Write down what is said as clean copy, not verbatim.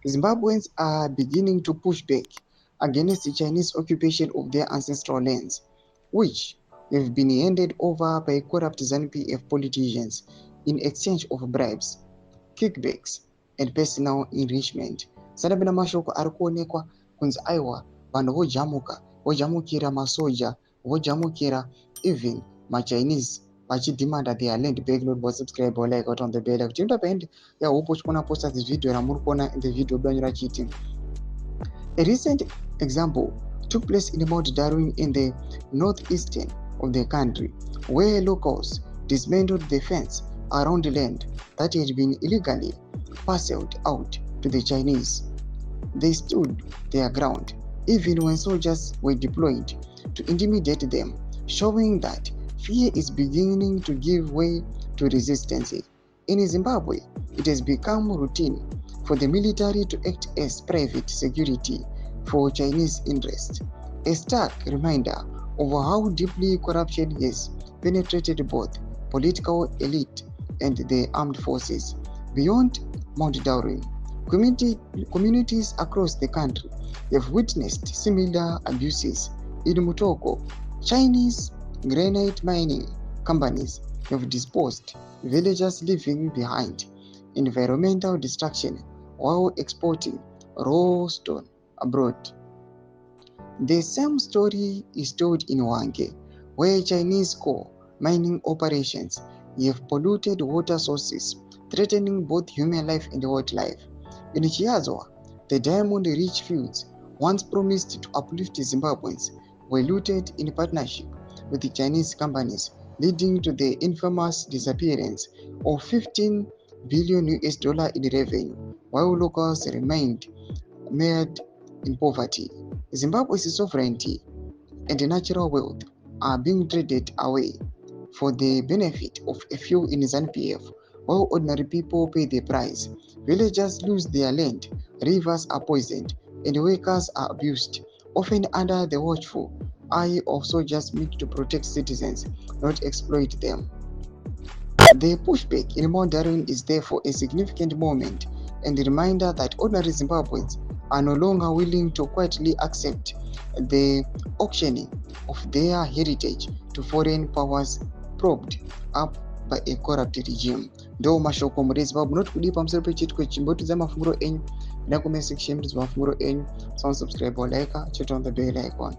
Zimbabweans are beginning to push back against the Chinese occupation of their ancestral lands, which have been handed over by corrupt ZANU-PF politicians in exchange of bribes, kickbacks, and personal enrichment. Sanabina mashoko ari kuonekwa kunzi aiwa vanhu vojamukira masoja, vojamukira even machinese vachidemanda their land back. Not about subscribe or like out on the bell. Kuchimba paende ya upo chikona posta this video ramuri kuona in the video bwanyura chiti. A recent example took place in Mount Darwin in the northeastern of the country, where locals dismantled the fence around the land that had been illegally parceled out to the Chinese. They stood their ground even when soldiers were deployed to intimidate them, showing that fear is beginning to give way to resistance. In Zimbabwe, it has become routine for the military to act as private security for Chinese interests, a stark reminder of how deeply corruption has penetrated both political elite and the armed forces. Beyond Mount Darwin, communities across the country have witnessed similar abuses. In Mutoko, Chinese granite mining companies have disposed villagers leaving behind environmental destruction while exporting raw stone abroad. The same story is told in Hwange, where Chinese coal mining operations have polluted water sources, threatening both human life and wildlife. In Chiazwa, the diamond-rich fields once promised to uplift Zimbabweans were looted in partnership with the Chinese companies, leading to the infamous disappearance of $15 billion in revenue, while locals remained mired in poverty. Zimbabwe's sovereignty and natural wealth are being traded away for the benefit of a few in ZANU-PF, while ordinary people pay the price. Villagers lose their land, rivers are poisoned, and workers are abused, often under the watchful eye of soldiers meant to protect citizens, not exploit them. The pushback in Mount Darwin is therefore a significant moment and a reminder that ordinary Zimbabweans are no longer willing to quietly accept the auctioning of their heritage to foreign powers propped up by a corrupt regime. Ndo mashoko muri Zimbabwe not kudi pamusoro pechitwe chimbotidza mafunguro enyu. Ndakume section mafunguro enyu. Subscribe or like, check on the bell icon.